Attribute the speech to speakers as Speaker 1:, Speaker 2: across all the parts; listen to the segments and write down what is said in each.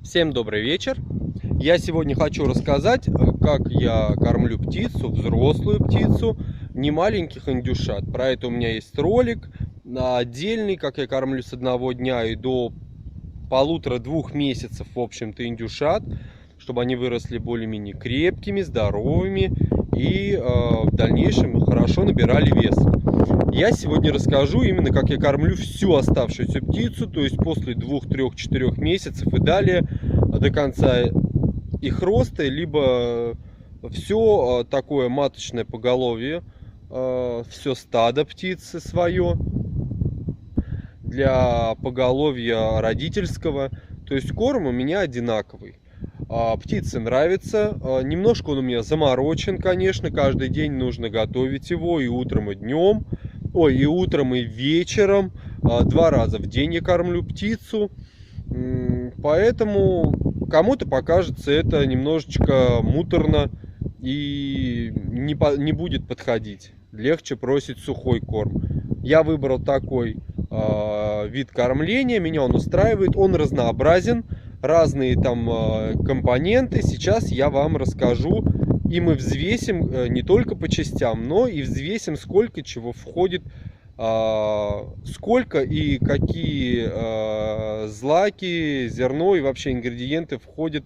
Speaker 1: Всем добрый вечер. Я сегодня хочу рассказать, как я кормлю птицу, взрослую птицу, не маленьких индюшат. Про это у меня есть ролик отдельный, как я кормлю с одного дня и до 1,5-2 месяцев, в общем-то, индюшат, чтобы они выросли более-менее крепкими, здоровыми и в дальнейшем хорошо набирали вес. Я сегодня расскажу именно, как я кормлю всю оставшуюся птицу, то есть после 2, 3, 4 месяцев и далее до конца их роста, либо все такое маточное поголовье, все стадо птицы свое для поголовья родительского. То есть корм у меня одинаковый. Птице нравится. Немножко он у меня заморочен, конечно. Каждый день нужно готовить его и утром, и днем. Ой, и утром, и вечером. 2 раза в день я кормлю птицу. Поэтому кому-то покажется это немножечко муторно и не будет подходить. Легче просить сухой корм. Я выбрал такой вид кормления. Меня он устраивает. Он разнообразен. Разные там компоненты. Сейчас я вам расскажу. И мы взвесим не только по частям, но и взвесим, сколько чего входит, сколько и какие злаки, зерно и вообще ингредиенты входят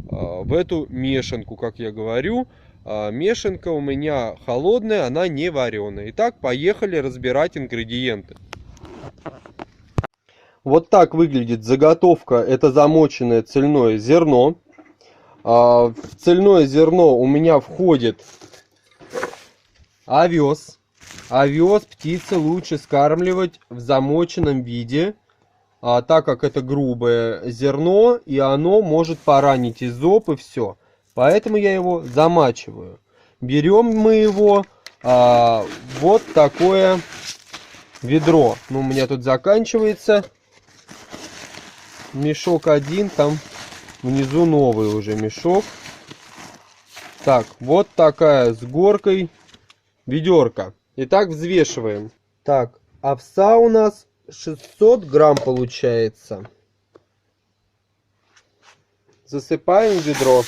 Speaker 1: в эту мешанку, как я говорю. Мешанка у меня холодная, она не вареная. Итак, поехали разбирать ингредиенты. Вот так выглядит заготовка. Это замоченное цельное зерно. В цельное зерно у меня входит овес. Овес птицы лучше скармливать в замоченном виде, так как это грубое зерно, и оно может поранить и зоб, и все. Поэтому я его замачиваю. Берем мы его вот такое ведро. Ну, у меня тут заканчивается мешок один, там внизу новый уже мешок. Так, вот такая с горкой ведерко. Итак, взвешиваем. Так, овса у нас 600 грамм получается. Засыпаем в ведро.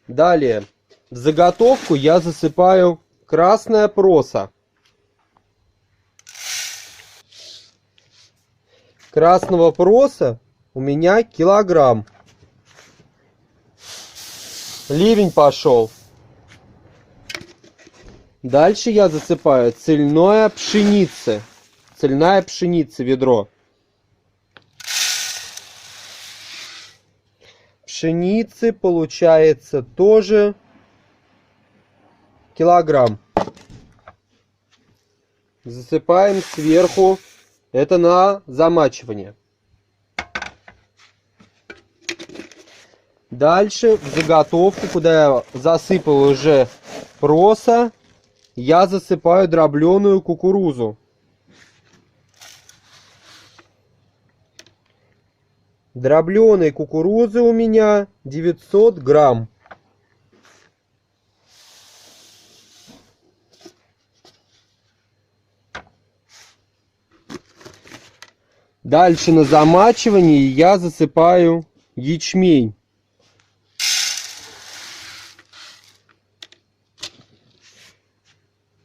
Speaker 1: Далее, в заготовку я засыпаю красная проса. Красного проса у меня килограмм. Ливень пошел. Дальше я засыпаю цельная пшеница. Цельная пшеница ведро. Пшеницы получается тоже килограмм. Засыпаем сверху. Это на замачивание. Дальше в заготовку, куда я засыпал уже проса, я засыпаю дробленую кукурузу. Дробленой кукурузы у меня 900 грамм. Дальше на замачивании я засыпаю ячмень.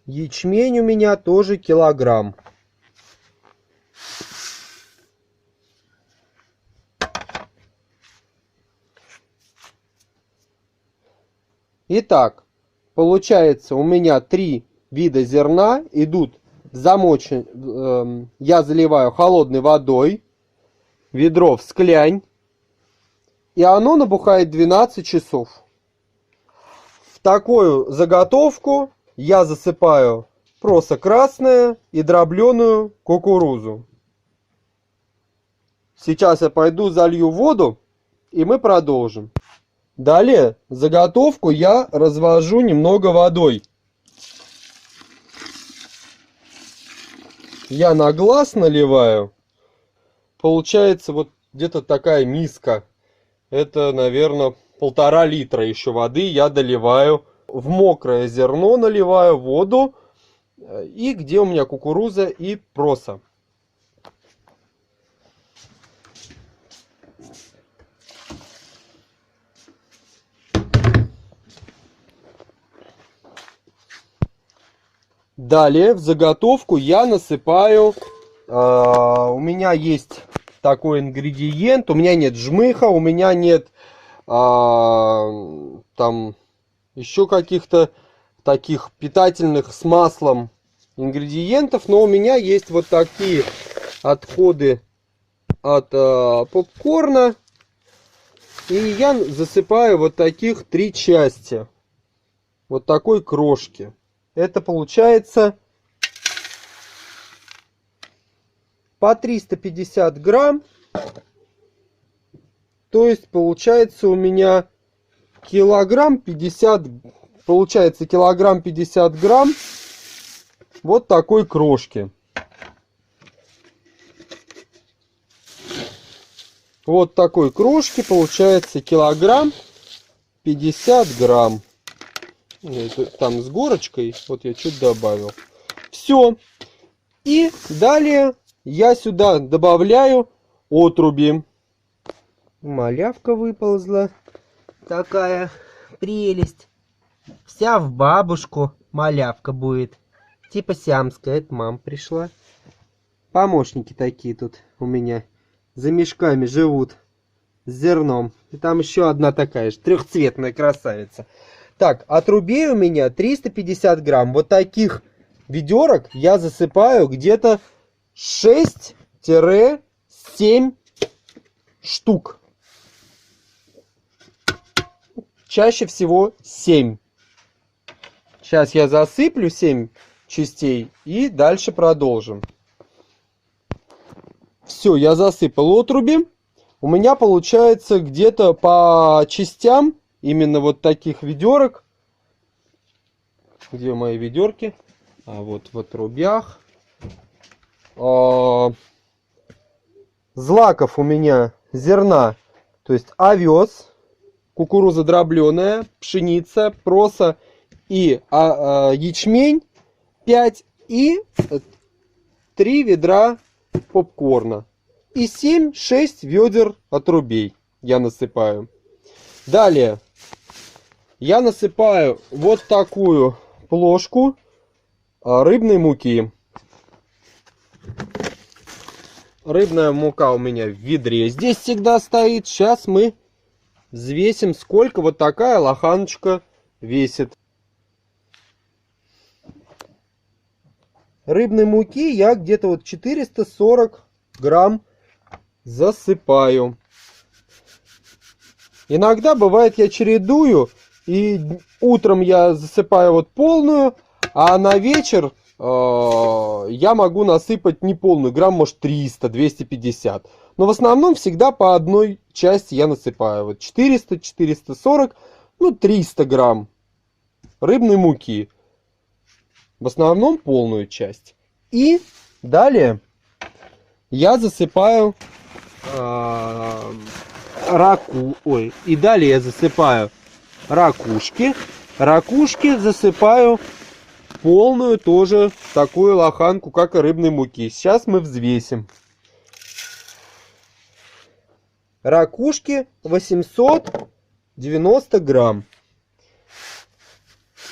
Speaker 1: Ячмень у меня тоже килограмм. Итак, получается у меня 3 вида зерна идут замочен. Я заливаю холодной водой, ведро всклянь, и оно набухает 12 часов. В такую заготовку я засыпаю проса красная и дробленую кукурузу. Сейчас я пойду залью воду, и мы продолжим. Далее заготовку я развожу немного водой. Я на глаз наливаю. Получается вот где-то такая миска. Это, наверное, 1,5 литра еще воды я доливаю. В мокрое зерно наливаю воду. И где у меня кукуруза и проса. Далее в заготовку я насыпаю, у меня есть такой ингредиент, у меня нет жмыха, у меня нет там еще каких-то таких питательных с маслом ингредиентов, но у меня есть вот такие отходы от попкорна, и я засыпаю вот таких 3 части вот такой крошки. Это получается по 350 грамм. То есть получается у меня килограмм 50, получается килограмм 50 грамм вот такой крошки. Вот такой крошки получается килограмм 50 грамм. Это там с горочкой, вот я чуть добавил. Все. И далее я сюда добавляю отруби.
Speaker 2: Малявка выползла. Такая прелесть. Вся в бабушку малявка будет. Типа сиамская. Это мама пришла. Помощники такие тут у меня за мешками живут с зерном. И там еще одна такая же трехцветная красавица. Так, отрубей у меня 350 грамм. Вот таких ведерок я засыпаю где-то 6-7 штук. Чаще всего 7. Сейчас я засыплю 7 частей и дальше продолжим. Все, я засыпал отруби. У меня получается где-то по частям именно вот таких ведерок. Где мои ведерки? А вот в отрубях. Злаков у меня зерна, то есть овес, кукуруза дробленая, пшеница, проса и ячмень 5 и 3 ведра попкорна. И 7-6 ведер отрубей я насыпаю. Далее я насыпаю вот такую плошку рыбной муки. Рыбная мука у меня в ведре здесь всегда стоит. Сейчас мы взвесим, сколько вот такая лоханочка весит. Рыбной муки я где-то вот 440 грамм засыпаю. Иногда бывает я чередую, и утром я засыпаю вот полную, а на вечер я могу насыпать неполную, грамм может 300, 250. Но в основном всегда по одной части я насыпаю. Вот 400, 440, ну 300 грамм рыбной муки. В основном полную часть. И далее я засыпаю и далее я засыпаю ракушки. Ракушки засыпаю полную тоже такую лоханку, как и рыбной муки. Сейчас мы взвесим. Ракушки 890 грамм.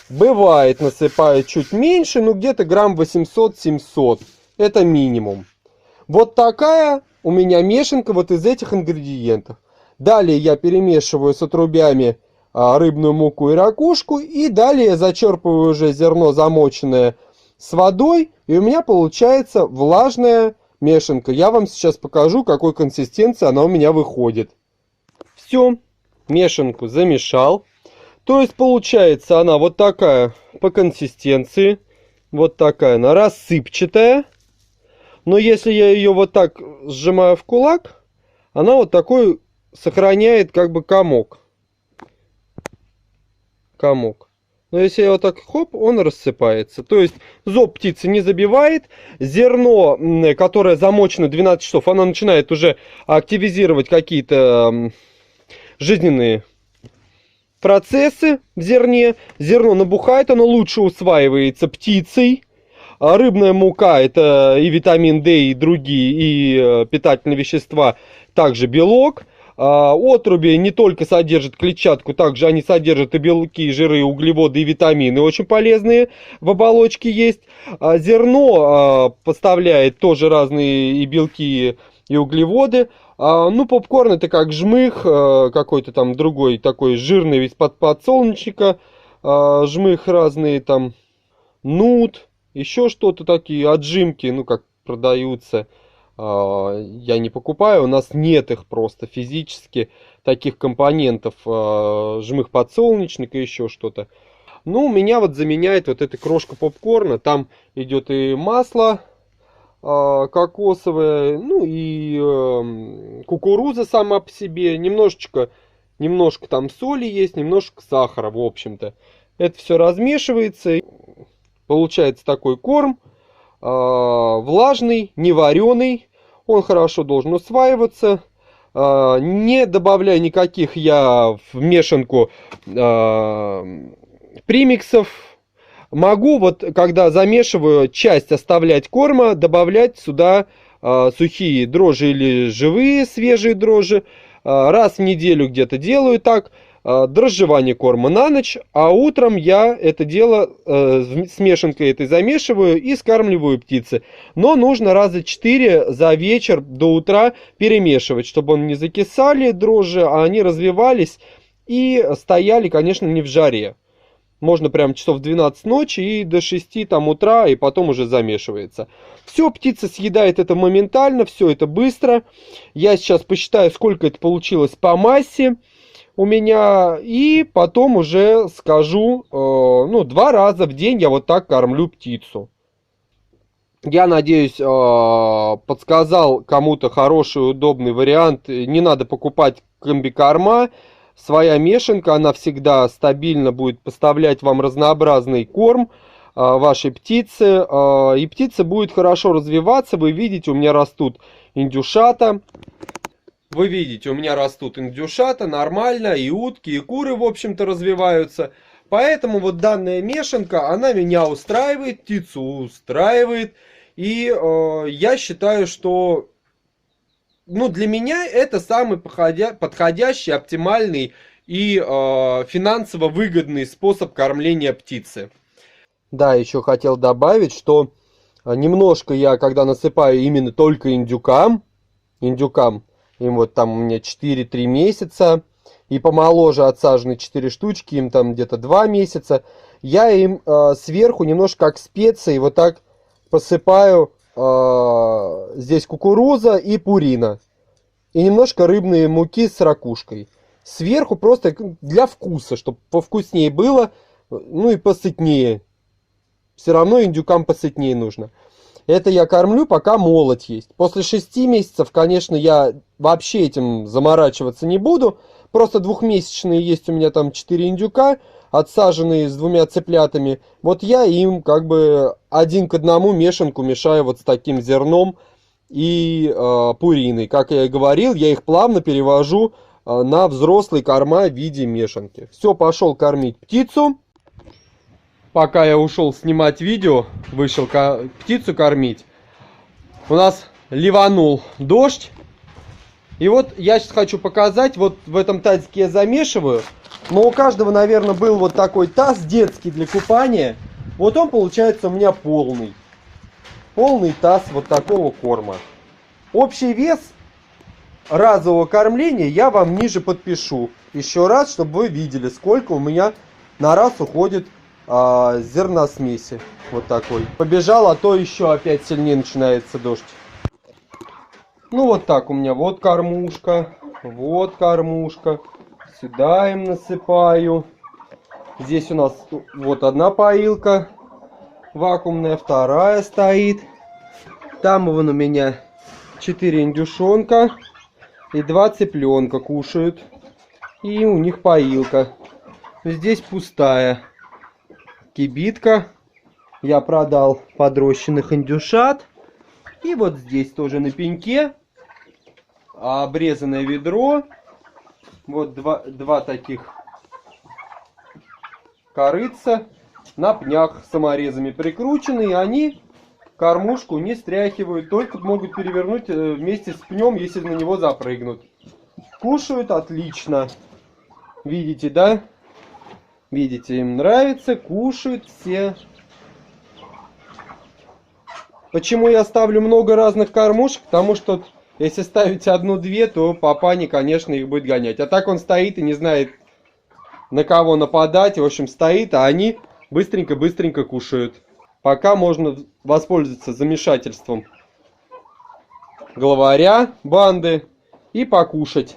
Speaker 2: Бывает насыпаю чуть меньше, но где-то грамм 800-700. Это минимум. Вот такая у меня мешанка вот из этих ингредиентов. Далее я перемешиваю с отрубями рыбную муку и ракушку. И далее зачерпываю уже зерно, замоченное с водой. И у меня получается влажная мешанка. Я вам сейчас покажу, какой консистенции она у меня выходит. Все, мешанку замешал. То есть получается она вот такая по консистенции. Вот такая она рассыпчатая. Но если я ее вот так сжимаю в кулак, она вот такой сохраняет как бы комок. Комок. Но если я вот так хоп, он рассыпается. То есть зоб птицы не забивает. Зерно, которое замочено 12 часов, оно начинает уже активизировать какие-то жизненные процессы в зерне. Зерно набухает, оно лучше усваивается птицей. А рыбная мука — это и витамин D, и другие, и питательные вещества, также белок. Отруби не только содержат клетчатку, также они содержат и белки, и жиры, и углеводы, и витамины, очень полезные в оболочке есть. Зерно поставляет тоже разные и белки, и углеводы. Ну, попкорн это как жмых, какой-то там другой такой жирный из-под подсолнечника. Жмых разные там, нут, еще что-то такие, отжимки, ну, как продаются. Я не покупаю, у нас нет их просто физически, таких компонентов, жмых подсолнечника, еще что-то. Ну, у меня вот заменяет вот эта крошка попкорна, там идет и масло кокосовое, ну и кукуруза сама по себе, немножко там соли есть, немножко сахара, в общем-то. Это все размешивается, и получается такой корм. Влажный, не вареный, он хорошо должен усваиваться, не добавляя никаких я в мешанку премиксов. Могу вот, когда замешиваю, часть оставлять корма, добавлять сюда сухие дрожжи или живые свежие дрожжи. Раз в неделю где-то делаю так. Дрожжевание корма на ночь, а утром я это дело с мешанкой этой замешиваю и скармливаю птицы. Но нужно раза 4 за вечер до утра перемешивать, чтобы он не закисали дрожжи, а они развивались и стояли, конечно, не в жаре. Можно прям часов 12 ночи и до 6 там утра, и потом уже замешивается. Все, птица съедает это моментально, все это быстро. Я сейчас посчитаю, сколько это получилось по массе у меня, и потом уже скажу, ну, 2 раза в день я вот так кормлю птицу. Я надеюсь, подсказал кому-то хороший, удобный вариант. Не надо покупать комбикорма. Своя мешанка, она всегда стабильно будет поставлять вам разнообразный корм вашей птице. И птица будет хорошо развиваться. Вы видите, у меня растут индюшата. Вы видите, у меня растут индюшата нормально, и утки, и куры, в общем-то, развиваются. Поэтому вот данная мешанка, она меня устраивает, птицу устраивает. И я считаю, что, ну, для меня это самый подходящий, оптимальный и финансово выгодный способ кормления птицы. Да, еще хотел добавить, что немножко я, когда насыпаю именно только индюкам, им вот там у меня 4-3 месяца, и помоложе отсажены 4 штучки, им там где-то 2 месяца, я им сверху немножко как специи вот так посыпаю здесь кукуруза и пурина. И немножко рыбной муки с ракушкой. Сверху просто для вкуса, чтобы повкуснее было, ну и посытнее. Все равно индюкам посытнее нужно. Это я кормлю, пока молоть есть. После 6 месяцев, конечно, я вообще этим заморачиваться не буду. Просто двухмесячные есть у меня там 4 индюка, отсаженные с 2 цыплятами. Вот я им как бы 1 к 1 мешанку мешаю вот с таким зерном и пуриной. Как я и говорил, я их плавно перевожу на взрослые корма в виде мешанки. Все, пошел кормить птицу. Пока я ушел снимать видео, вышел птицу кормить, у нас ливанул дождь. И вот я сейчас хочу показать, вот в этом тазике я замешиваю. Но у каждого, наверное, был вот такой таз детский для купания. Вот он получается у меня полный. Полный таз вот такого корма. Общий вес разового кормления я вам ниже подпишу. Еще раз, чтобы вы видели, сколько у меня на раз уходит зерносмеси. Вот такой. Побежал, а то еще опять сильнее начинается дождь. Ну вот так у меня. Вот кормушка. Вот кормушка. Сюда им насыпаю. Здесь у нас вот одна поилка вакуумная, вторая стоит. Там вон у меня 4 индюшонка и 2 цыпленка кушают. И у них поилка. Здесь пустая кибитка. Я продал подрощенных индюшат. И вот здесь тоже на пеньке обрезанное ведро. Вот два таких корыца на пнях саморезами прикручены. И они кормушку не стряхивают. Только могут перевернуть вместе с пнем, если на него запрыгнут. Кушают отлично. Видите, да? Видите, им нравится, кушают все. Почему я ставлю много разных кормушек? Потому что если ставить одну-две, то папаня, конечно, их будет гонять. А так он стоит и не знает, на кого нападать. В общем, стоит, а они быстренько-быстренько кушают. Пока можно воспользоваться замешательством главаря банды и покушать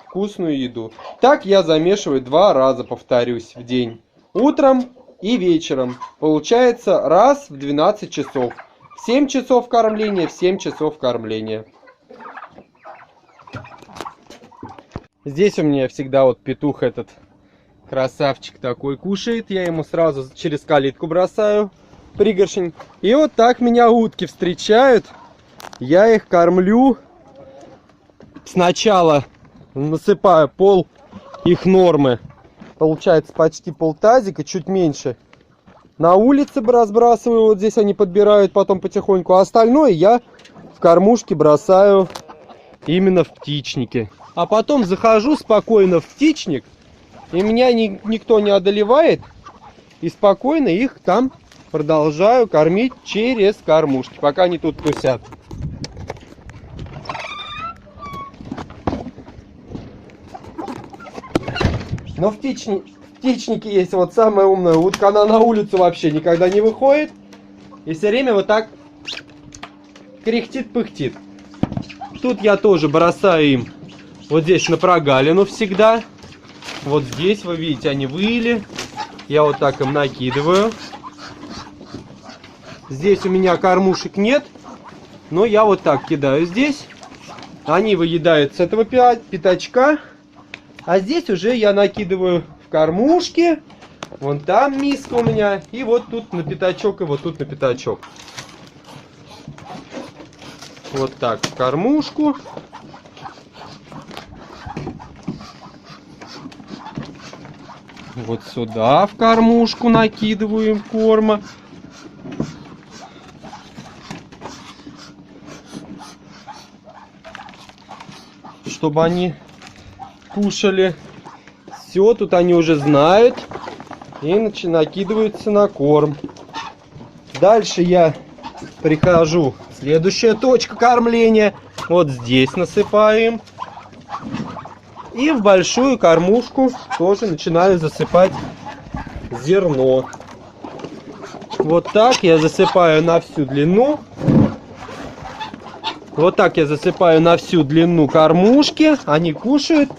Speaker 2: вкусную еду. Так я замешиваю 2 раза, повторюсь, в день. Утром и вечером. Получается раз в 12 часов. В 7 часов кормления, в 7 часов кормления. Здесь у меня всегда вот петух этот красавчик такой кушает. Я ему сразу через калитку бросаю пригоршень. И вот так меня утки встречают. Я их кормлю. Сначала насыпаю пол их нормы. Получается почти полтазика, чуть меньше. На улице разбрасываю, вот здесь они подбирают потом потихоньку. А остальное я в кормушке бросаю именно в птичнике. А потом захожу спокойно в птичник, и меня никто не одолевает. И спокойно их там продолжаю кормить через кормушки, пока они тут тусят. Но в птичнике есть вот самая умная утка. Она на улицу вообще никогда не выходит. И все время вот так кряхтит-пыхтит. Тут я тоже бросаю им вот здесь на прогалину всегда. Вот здесь, вы видите, они выли. Я вот так им накидываю. Здесь у меня кормушек нет. Но я вот так кидаю здесь. Они выедают с этого пятачка. А здесь уже я накидываю в кормушки. Вон там миска у меня. И вот тут на пятачок, и вот тут на пятачок. Вот так в кормушку. Вот сюда в кормушку накидываю им корма. Чтобы они кушали. Все, тут они уже знают. И накидываются на корм. Дальше я прихожу. Следующая точка кормления. Вот здесь насыпаем. И в большую кормушку тоже начинаю засыпать зерно. Вот так я засыпаю на всю длину. Вот так я засыпаю на всю длину кормушки. Они кушают.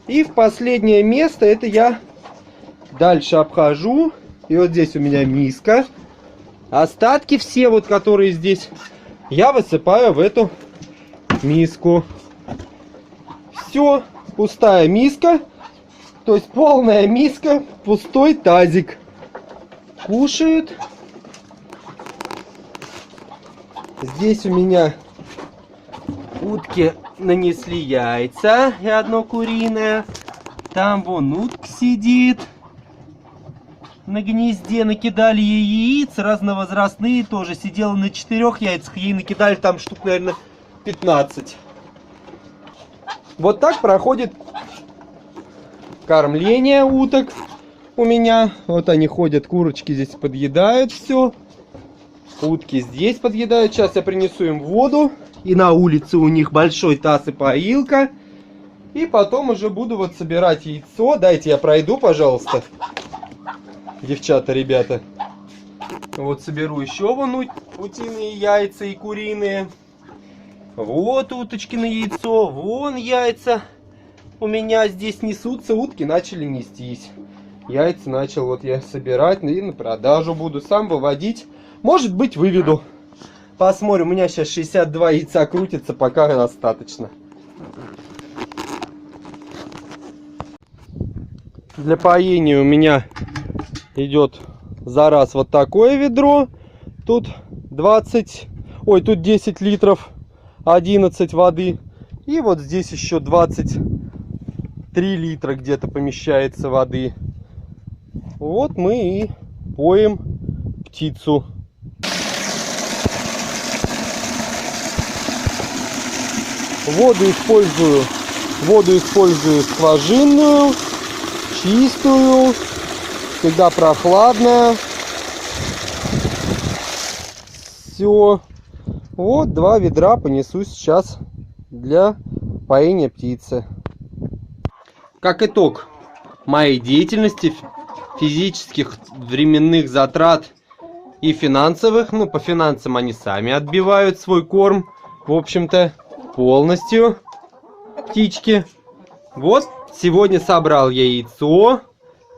Speaker 2: И в последнее место это я дальше обхожу. И вот здесь у меня миска. Остатки все, вот которые здесь, я высыпаю в эту миску. Все, пустая миска. То есть полная миска, пустой тазик. Кушают. Здесь у меня утки нанесли яйца, и одно куриное. Там вон утка сидит на гнезде, накидали ей яиц разновозрастные, тоже сидела на 4 яйцах, ей накидали там штук, наверное, 15. Вот так проходит кормление уток у меня. Вот они ходят, курочки здесь подъедают все. Утки здесь подъедают. Сейчас я принесу им воду. И на улице у них большой таз и поилка. И потом уже буду вот собирать яйцо. Дайте я пройду, пожалуйста. Девчата, ребята. Вот соберу еще вон утиные яйца и куриные. Вот уточкино яйцо. Вон яйца. У меня здесь несутся. Утки начали нестись. Яйца начал вот я собирать. И на продажу буду сам выводить. Может быть, выведу. Посмотрим. У меня сейчас 62 яйца крутится. Пока достаточно. Для поения у меня идет за раз вот такое ведро. Тут 10 литров, 11 воды. И вот здесь еще 23 литра где-то помещается воды. Вот мы и поем птицу. Воду использую скважинную, чистую, всегда прохладная. Все. Вот 2 ведра понесу сейчас для поения птицы. Как итог моей деятельности, физических, временных затрат и финансовых, ну по финансам они сами отбивают свой корм, в общем-то, полностью, птички. Вот сегодня собрал я яйцо,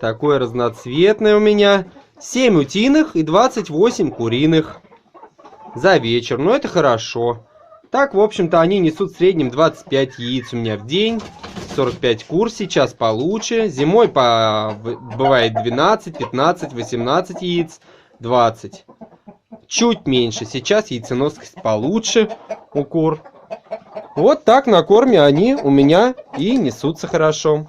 Speaker 2: такое разноцветное у меня, 7 утиных и 28 куриных за вечер, но это хорошо. Так, в общем-то, они несут в среднем 25 яиц у меня в день, 45 кур, сейчас получше, зимой бывает 12, 15, 18 яиц, 20. Чуть меньше, сейчас яйценоскость получше у кур. Вот так на корме они у меня и несутся хорошо.